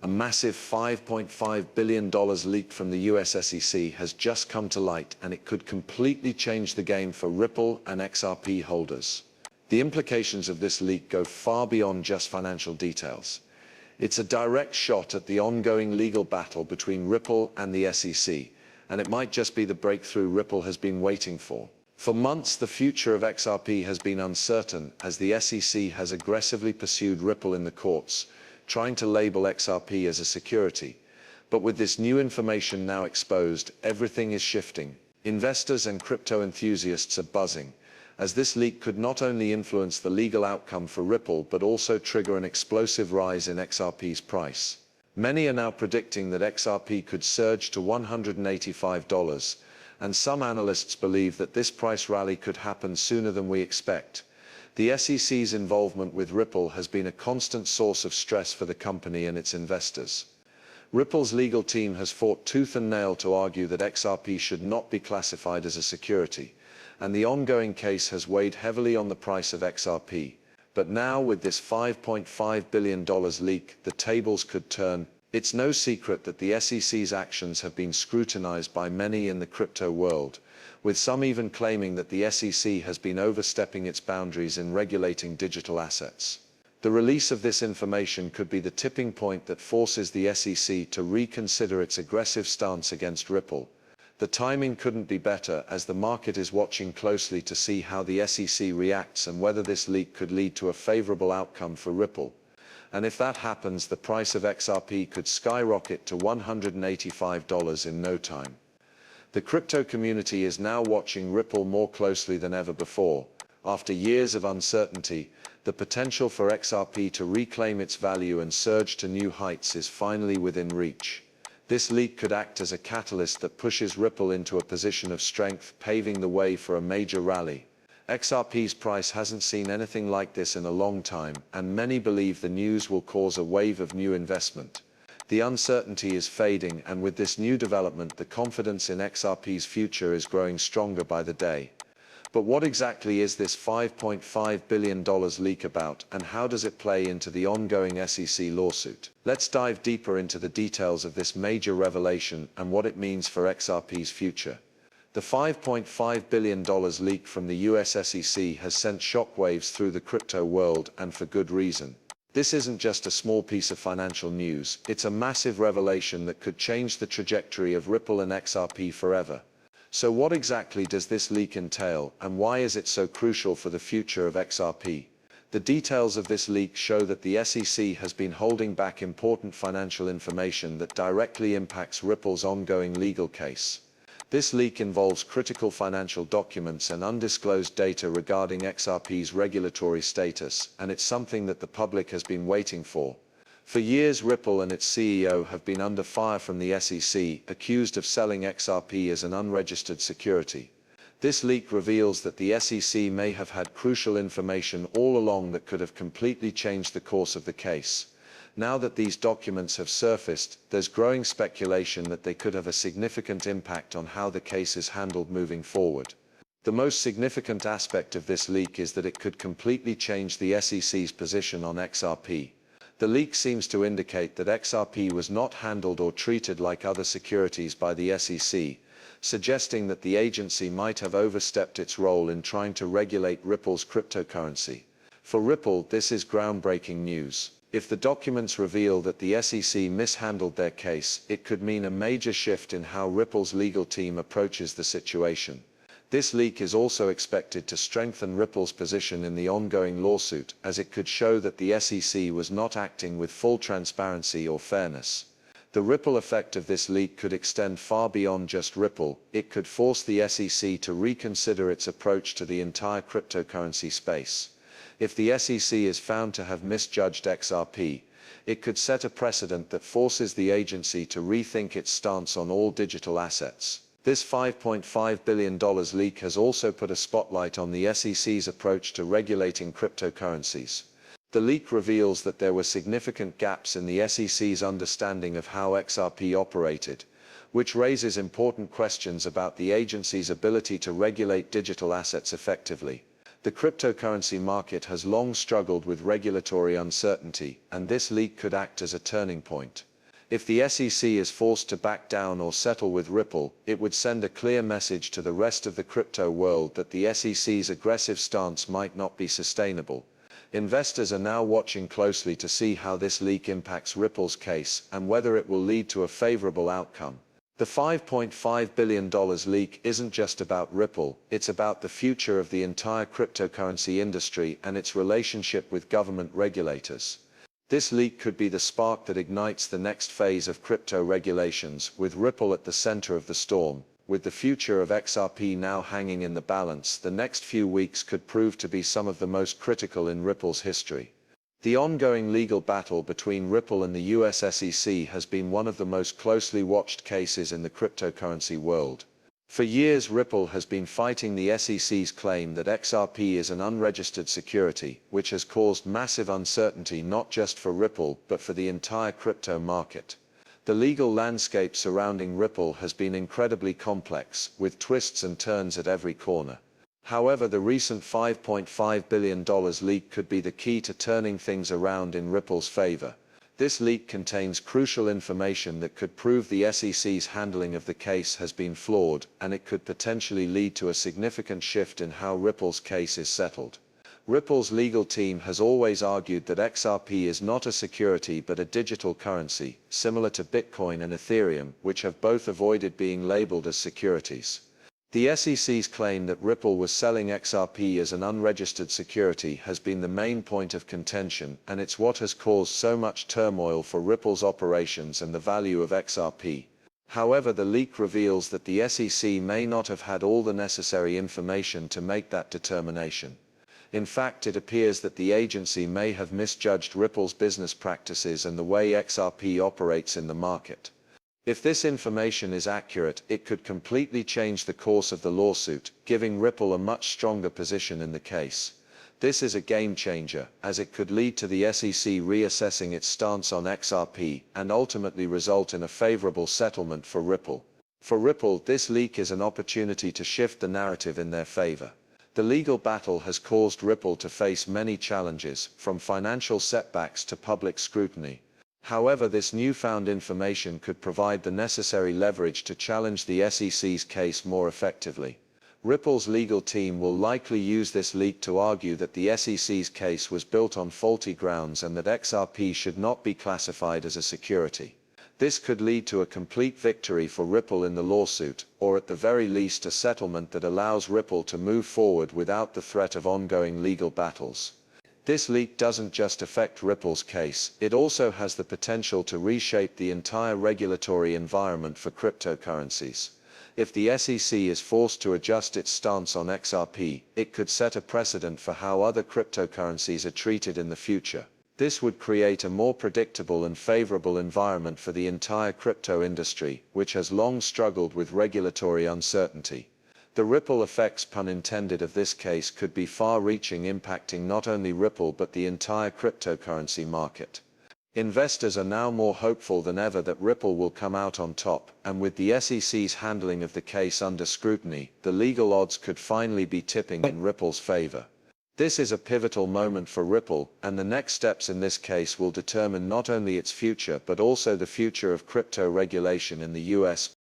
A massive $5.5 billion leak from the US SEC has just come to light, and it could completely change the game for Ripple and XRP holders. The implications of this leak go far beyond just financial details. It's a direct shot at the ongoing legal battle between Ripple and the SEC, and it might just be the breakthrough Ripple has been waiting for. For months, the future of XRP has been uncertain as the SEC has aggressively pursued Ripple in the courts, trying to label XRP as a security. But with this new information now exposed, everything is shifting. Investors and crypto enthusiasts are buzzing, as this leak could not only influence the legal outcome for Ripple but also trigger an explosive rise in XRP's price. Many are now predicting that XRP could surge to $185, and some analysts believe that this price rally could happen sooner than we expect. The SEC's involvement with Ripple has been a constant source of stress for the company and its investors. Ripple's legal team has fought tooth and nail to argue that XRP should not be classified as a security, and the ongoing case has weighed heavily on the price of XRP. But now, with this $5.5 billion leak, the tables could turn. It's no secret that the SEC's actions have been scrutinized by many in the crypto world, with some even claiming that the SEC has been overstepping its boundaries in regulating digital assets. The release of this information could be the tipping point that forces the SEC to reconsider its aggressive stance against Ripple. The timing couldn't be better, as the market is watching closely to see how the SEC reacts and whether this leak could lead to a favorable outcome for Ripple. And if that happens, the price of XRP could skyrocket to $185 in no time. The crypto community is now watching Ripple more closely than ever before. After years of uncertainty, the potential for XRP to reclaim its value and surge to new heights is finally within reach. This leak could act as a catalyst that pushes Ripple into a position of strength, paving the way for a major rally. XRP's price hasn't seen anything like this in a long time, and many believe the news will cause a wave of new investment. The uncertainty is fading, and with this new development, the confidence in XRP's future is growing stronger by the day. But what exactly is this $5.5 billion leak about, and how does it play into the ongoing SEC lawsuit? Let's dive deeper into the details of this major revelation and what it means for XRP's future. The $5.5 billion leak from the US SEC has sent shockwaves through the crypto world, and for good reason. This isn't just a small piece of financial news, it's a massive revelation that could change the trajectory of Ripple and XRP forever. So what exactly does this leak entail, and why is it so crucial for the future of XRP? The details of this leak show that the SEC has been holding back important financial information that directly impacts Ripple's ongoing legal case. This leak involves critical financial documents and undisclosed data regarding XRP's regulatory status, and it's something that the public has been waiting for. For years, Ripple and its CEO have been under fire from the SEC, accused of selling XRP as an unregistered security. This leak reveals that the SEC may have had crucial information all along that could have completely changed the course of the case. Now that these documents have surfaced, there's growing speculation that they could have a significant impact on how the case is handled moving forward. The most significant aspect of this leak is that it could completely change the SEC's position on XRP. The leak seems to indicate that XRP was not handled or treated like other securities by the SEC, suggesting that the agency might have overstepped its role in trying to regulate Ripple's cryptocurrency. For Ripple, this is groundbreaking news. If the documents reveal that the SEC mishandled their case, it could mean a major shift in how Ripple's legal team approaches the situation. This leak is also expected to strengthen Ripple's position in the ongoing lawsuit, as it could show that the SEC was not acting with full transparency or fairness. The ripple effect of this leak could extend far beyond just Ripple. It could force the SEC to reconsider its approach to the entire cryptocurrency space. If the SEC is found to have misjudged XRP, it could set a precedent that forces the agency to rethink its stance on all digital assets. This $5.5 billion leak has also put a spotlight on the SEC's approach to regulating cryptocurrencies. The leak reveals that there were significant gaps in the SEC's understanding of how XRP operated, which raises important questions about the agency's ability to regulate digital assets effectively. The cryptocurrency market has long struggled with regulatory uncertainty, and this leak could act as a turning point. If the SEC is forced to back down or settle with Ripple, it would send a clear message to the rest of the crypto world that the SEC's aggressive stance might not be sustainable. Investors are now watching closely to see how this leak impacts Ripple's case and whether it will lead to a favorable outcome. The $5.5 billion leak isn't just about Ripple, it's about the future of the entire cryptocurrency industry and its relationship with government regulators. This leak could be the spark that ignites the next phase of crypto regulations, with Ripple at the center of the storm. With the future of XRP now hanging in the balance, the next few weeks could prove to be some of the most critical in Ripple's history. The ongoing legal battle between Ripple and the US SEC has been one of the most closely watched cases in the cryptocurrency world. For years, Ripple has been fighting the SEC's claim that XRP is an unregistered security, which has caused massive uncertainty not just for Ripple but for the entire crypto market. The legal landscape surrounding Ripple has been incredibly complex, with twists and turns at every corner. However, the recent $5.5 billion leak could be the key to turning things around in Ripple's favor. This leak contains crucial information that could prove the SEC's handling of the case has been flawed, and it could potentially lead to a significant shift in how Ripple's case is settled. Ripple's legal team has always argued that XRP is not a security but a digital currency, similar to Bitcoin and Ethereum, which have both avoided being labeled as securities. The SEC's claim that Ripple was selling XRP as an unregistered security has been the main point of contention, and it's what has caused so much turmoil for Ripple's operations and the value of XRP. However, the leak reveals that the SEC may not have had all the necessary information to make that determination. In fact, it appears that the agency may have misjudged Ripple's business practices and the way XRP operates in the market. If this information is accurate, it could completely change the course of the lawsuit, giving Ripple a much stronger position in the case. This is a game changer, as it could lead to the SEC reassessing its stance on XRP and ultimately result in a favorable settlement for Ripple. For Ripple, this leak is an opportunity to shift the narrative in their favor. The legal battle has caused Ripple to face many challenges, from financial setbacks to public scrutiny. However, this newfound information could provide the necessary leverage to challenge the SEC's case more effectively. Ripple's legal team will likely use this leak to argue that the SEC's case was built on faulty grounds and that XRP should not be classified as a security. This could lead to a complete victory for Ripple in the lawsuit, or at the very least a settlement that allows Ripple to move forward without the threat of ongoing legal battles. This leak doesn't just affect Ripple's case, it also has the potential to reshape the entire regulatory environment for cryptocurrencies. If the SEC is forced to adjust its stance on XRP, it could set a precedent for how other cryptocurrencies are treated in the future. This would create a more predictable and favorable environment for the entire crypto industry, which has long struggled with regulatory uncertainty. The ripple effects, pun intended, of this case could be far-reaching, impacting not only Ripple but the entire cryptocurrency market. Investors are now more hopeful than ever that Ripple will come out on top, and with the SEC's handling of the case under scrutiny, the legal odds could finally be tipping in Ripple's favor. This is a pivotal moment for Ripple, and the next steps in this case will determine not only its future but also the future of crypto regulation in the US.